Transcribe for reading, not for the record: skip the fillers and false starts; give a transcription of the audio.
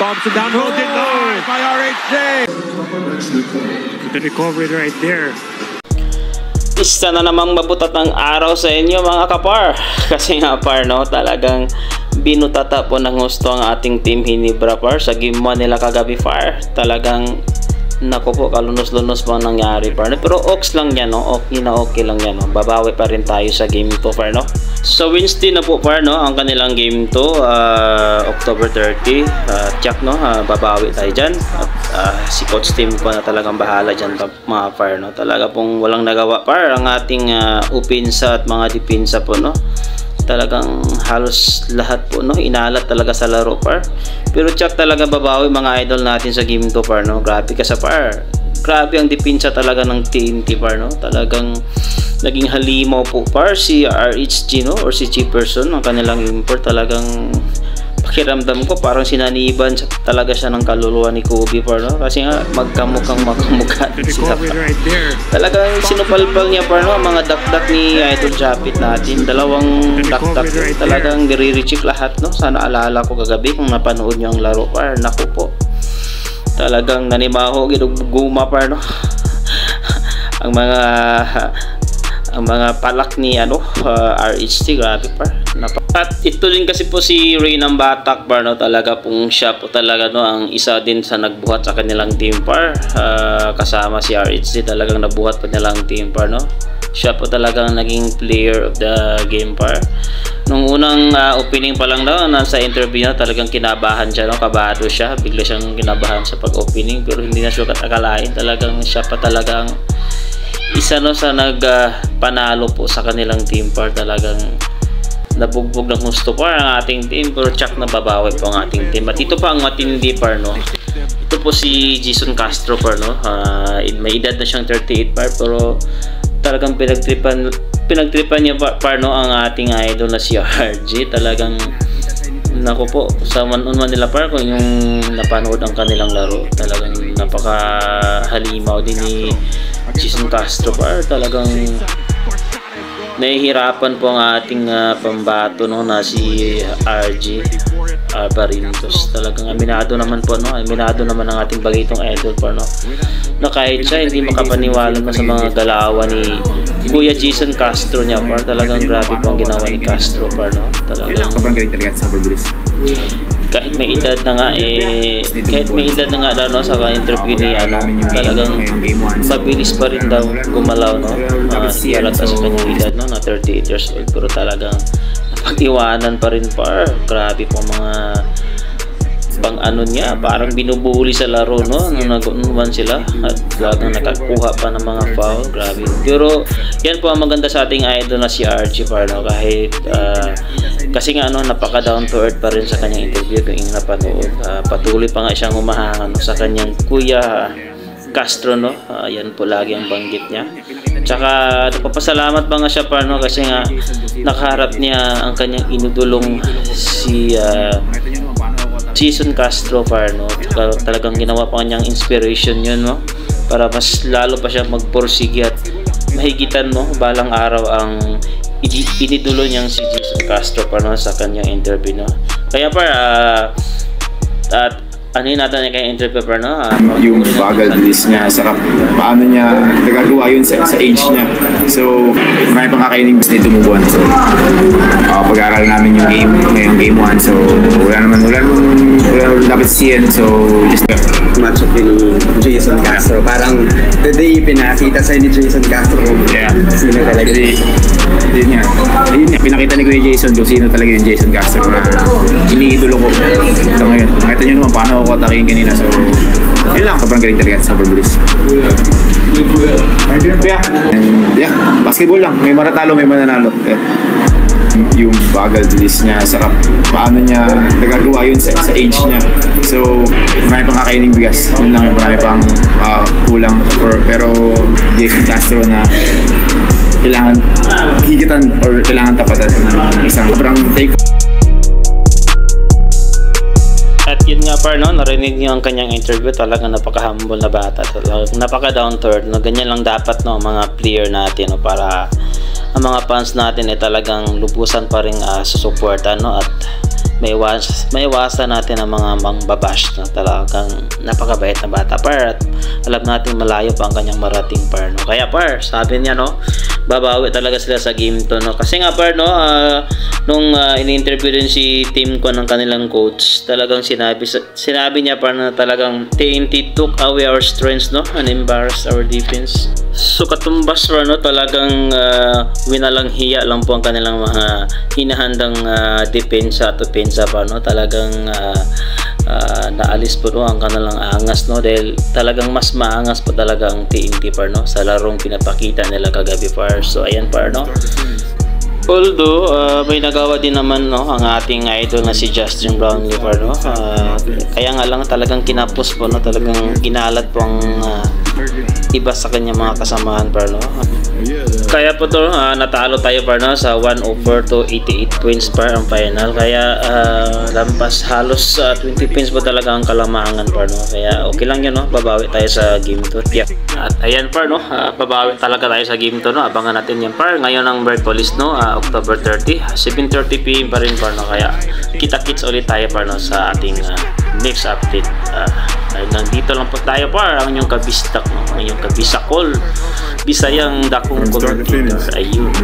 Thompson down low, denied by RHJ. The recovery right there. Isa na namang mabutat ng araw sa inyo mga kapar. Kasi nga par no, talagang binutata po ng gusto ang ating team Hinebra par sa game 1 nila kagabi par. Talagang nako po, kalunos-lunos po ang nangyari par no? Pero ox lang yan no, okay lang yan no? Babawi pa rin tayo sa game 2 par no. So Wednesday na po par no, ang kanilang game 2 October 30. Check no, babawi tayo dyan. At si coach team po na talagang bahala dyan mga par no. Talaga pong walang nagawa par ang ating opensa at mga depensa po no. Talagang halos lahat po no, inalat talaga sa laro par. Pero check talaga babawi mga idol natin sa game 2 par no. Grabe ka sa par. Grabe ang depensa talaga ng TNT par no. Talagang naging halimaw po par si RHG no, or si Jefferson, ang kanilang import. Talagang pakiramdam ko parang sinaniban talaga siya ng kaluluwa ni Kobe par no. Kasi nga magkamukha sila Right there. talagang sinupalpal niya par no, mga dakdak ni Idol Japit natin. Dalawang dakdak talagang nire-recheck lahat no. Sana alala ko kagabi kung napanood niyo ang laro par. Naku po, talagang nanimaho ginuguma par no. ang mga palak ni RHT, grabe par. At ito din kasi po si Ray ng Batak par no, talaga pong siya po talaga no, ang isa din sa nagbuhat sa kanilang team par. Kasama si RHT, talagang nabuhat pa nilang team par no. Siya po talagang naging player of the game par. Nung unang opening pa lang daw, nasa interview na, talagang kinabahan siya no, kabado siya, bigla siyang kinabahan sa pag-opening. Pero hindi na siya akalain, talagang siya pa talagang isa no sa nagpanalo po sa kanilang team par. Talagang nabugbog ng gusto par ang ating team, pero check na babawi po ang ating team. At ito pa ang matindi par no. Ito po si Jason Castro par no. May edad na siyang 38 par, pero talagang pinagtripan niya par no ang ating idol na si RG. Talagang nako po, sa one-on-one nila par, kung yung napanood ang kanilang laro, talagang napaka-halimaw din ni Jason Castro par. Talagang nahihirapan po ang ating pambato no, na si RG Alvarintos. Talagang aminado naman po no, aminado naman ang ating bagitong idol par no, na kahit siya hindi makapaniwala na sa mga galawan ni Kuya Jason Castro niya par. Talagang grabe po ang ginawa ni Castro par no. Talagang kahit may edad na nga daw no, sa interview ni talagang mabilis pa rin daw gumalaw no. Hindi halata sa kanyang edad no, na 38 years old, pero talagang napag-iwanan pa rin par. Grabe po mga pang niya, parang binubuli sa laro no, nung nag-unuman sila at talagang nakakuha pa ng mga foul. Grabe. Pero yan po ang maganda sa ating idol na si RG par no, kahit kasi nga napaka down to earth pa rin sa kanyang interview kung yung napanood. Patuloy pa nga siyang humahanga no, sa kanyang Kuya Castro no. Yan po lagi ang banggit niya. Tsaka nagpapasalamat pa nga siya par no, kasi nga nakaharap niya ang kanyang inudulong si Jason Castro par no. Talagang ginawa pa kanyang inspiration yun no, para mas lalo pa siya magporsige at mahigitan no balang araw ang inidulo niyang si Jason Castro par no, sa kanyang interview no. Kaya par at ano yun natin niya kayong interview par no, yung bagal bilis niya, sarap paano niya nagagawa yun sa age niya. So marami pang kakaining gusto nito move on. So pag-aaral namin yung game ngayong game 1, so wala naman dapat siyan. So just match up ni Jason Castro, parang the day pinakita sa'yo ni Jason Castro sino talaga yun nga, pinakita ni Kuya Jason kung sino talaga yung Jason Castro na iniidolo ko. So ngayon, makita nyo naman paano ako atakin kanina. So yun lang, sobrang galing talaga sa bilis. Yeah, basketball lang, may maratalo, may mananalo. Yung bagal bilis niya, sarap paano niya nagagawa yun sa age niya. So marami pang kakaining bigas, yun lang, marami pang kulang pero Jason Castro na kailangan higitan or kailangan tapatan ng isang sobrang take. At yun nga par no, narinig niyo ang kanyang interview. Talagang napaka-humble na bata, talagang napaka-down to earth no. Ganyan lang dapat no mga player natin no, para ang mga fans natin ay talagang lubusan pa rin susuportan no, at maiwasan natin ang mga mangbabash na talagang napakabait na bata par, at alam natin malayo pa ang kanyang marating par, no? Kaya par, sabi niya, no, babawi talaga sila sa game to, no? Kasi nga par, no, nung ini-interview din si team ko ng kanilang coach, talagang sinabi niya par na talagang TNT took away our strengths, no, and embarrassed our defense. So katumbas par, no, talagang winalang hiya lang po ang kanilang mga hinahandang depensa at opensa pa, no. Talagang naalis po, no, ang kanilang angas, no, dahil talagang mas maangas po talaga ang TNT par, no, sa larong pinapakita nila kagabi par. So ayan par, no. Although may nagawa din naman, no, ang ating idol na si Justin Brownlee par, no. Kaya nga lang talagang kinapos po, no, talagang ginalat po ang iba sa kanya mga kasamahan par, no. Kaya po to natalo tayo par, no, sa 104 to 88 points par ang final. Kaya lampas halos 20 points po talaga ang kalamangan par, no. Kaya okay lang yun, no, babawi tayo sa game to. Yeah. At ayan par, no, babawi talaga tayo sa game to, no. Abangan natin yan par. Ngayon ang Mercolis, no, October 30, 7:30 PM pa rin par, no. Kaya kita-kits ulit tayo par, no, sa ating next update. Nandito lang po tayo par, ang inyong kabistak, no, ang inyong kabisakol, Bisayang dakong commentator. Ayun.